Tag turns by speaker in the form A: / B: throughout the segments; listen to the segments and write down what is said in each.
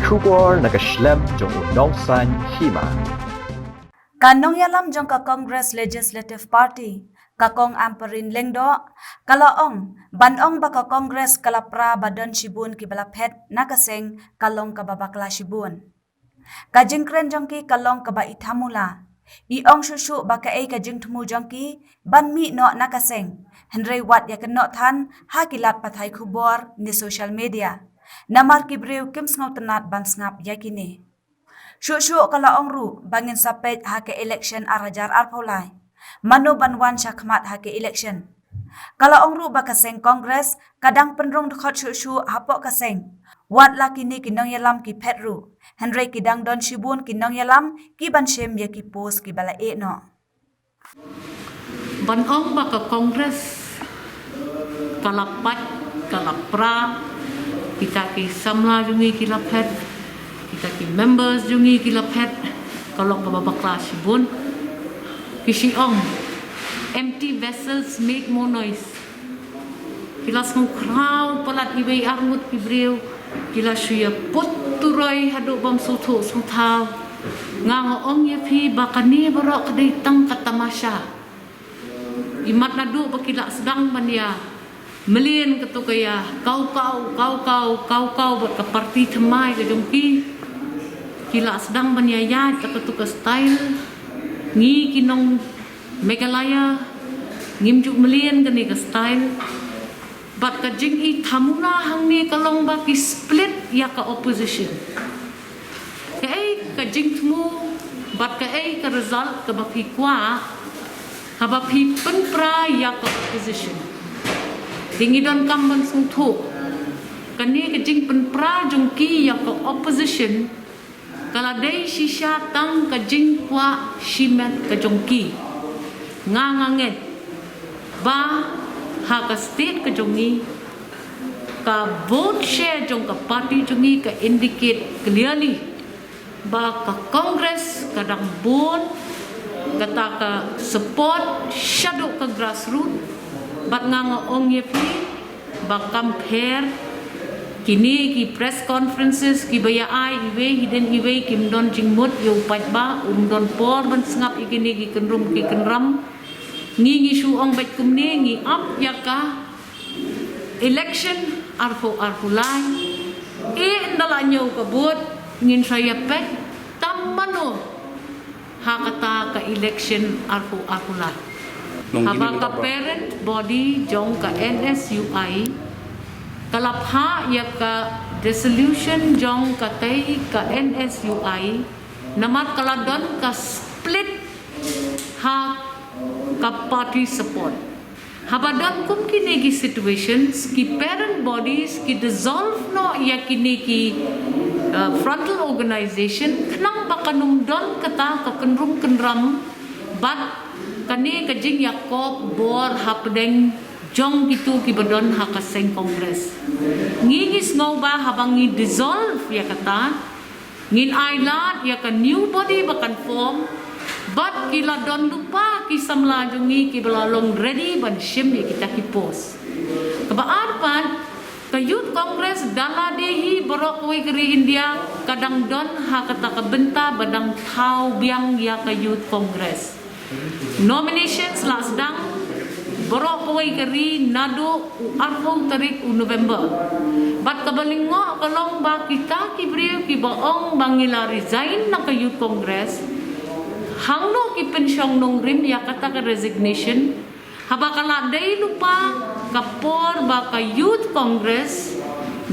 A: Shubor nakaslem jong unongsan hima.
B: Kanong yalam jong ka Congress Legislative Party, kakong amperin lengdo, kalaong, banong baka Congress kalapra badon shibun kibalaphet nakaseng kalong kababakla shibun. Kajingkren jong ki kalong kaba ithamula, iong shushu baka ay kajing tumu jong ki, banmi no nakaseng, Henry Watt yakan no than, hakilat patay kubor ni social media, namar kibriw kim sngaw tenat ban snap yakini. Shushu kalaong ru bangin sapet hake election arajar arpolai. Manu banwan syakmat hake election. Kalaong ru bakaseng Kongres kadang penrong dekat shushu hapok kaseng. Wat laki ni kinong yalam ki petru. Henry kidang don shibun kinong yalam ki ban shem ya ki pos ki bala e no.
C: Banong baka Kongres kalapat kalapra kita ki samla jungi kilapet kita ki members jungi kilapet kalau kababakla shibun kisiong empty vessels make more noise kilas ng crowd palat iway armut pibriw kilas suya puturoy hadu bam sutu sutaw ngangoong yapi bakani barok kaditang katamasya imat nadu bakila sedang mania melin ketukaya kau buat ke parti temai ke jongki kila sedang menyayat ke style ngi kinong Megalaya ngimjuk melin ke ni ke style bat ke jing i thamuna hang ni kalong ba ki split ya ke opposition ke ai ke jing tmu bat ke ai ke result ke ba pi kwa ha ba pi penpra ya ke opposition tingi don kamban sung thu kani ke jing penpra jongki ya ke opposition kala dei shisha tang ka jing kwa shimet ka jongki nganganget ba ha ka state ka jongi ka vote share jong ka party jongi ka indicate clearly ba ka congress kadang bon kata ka support shadow ka grassroots bat ngangaong yepi ba compare kini ki press conferences ki baya ai iwe hidden iwe kim don jingmut yo patba don por ban sngap ikini ki kenram ngi shu ong bet kumne ngi up yaka election arfo lai ndala nyo kabut ngin saya pet tamano hakata ka election arfo lai haba ka parent body jong ka NSUI kalapha ya ka resolution jong ka tay ka NSUI namat kaladon ka split ha ka party support habadon kum kini gi situations ki parent bodies ki dissolve no ya kini ki frontal organization knang bakanum don kata ka kenram bat kani kajing yakob bor hapdeng jong gitu ki badon hakaseng Kongres ngingis ngau ba habang ngi dissolve ya kata ngin ailat ya ka new body bakan form but kila don lupa ki samla jungi ki belalong ready ban shim ya kita ki pos kaba arpan ka youth Congress dala dehi borok we keri India kadang don hakata ka benta badang thau biang ya ka youth Congress nominations last dang borok pawai keri nado arhong tarik November bat kabalingo kalong ba kita kibriw ki baong bangila resign na ka youth congress hangno ki pensyong nong rim ya kata ka resignation haba kala day lupa kapor ba ka youth congress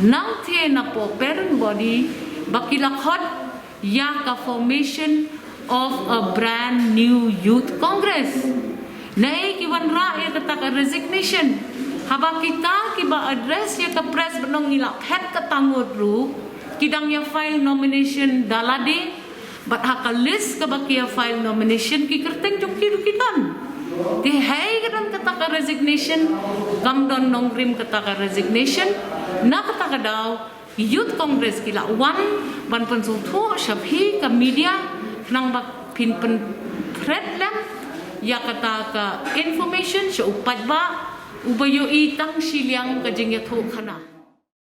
C: nang the na po parent body bakilakhot ya ka formation of a brand new youth congress Nai kiwan ra ya kata ka resignation. Haba kita kiba address ya ka press benong ngilak head ka tangod ru kidang ya file nomination dalade but haka list ka bakia file nomination ki kerteng jong kiru kitan. Ti hai kadang kata ka resignation kam don nongrim kata ka resignation na kata ka daw youth congress kila one ban pensultu syabhi ka media nang bak pin pen thread lam ya kata ka information sa upat ba ubayo itang silyang kajing yatho kana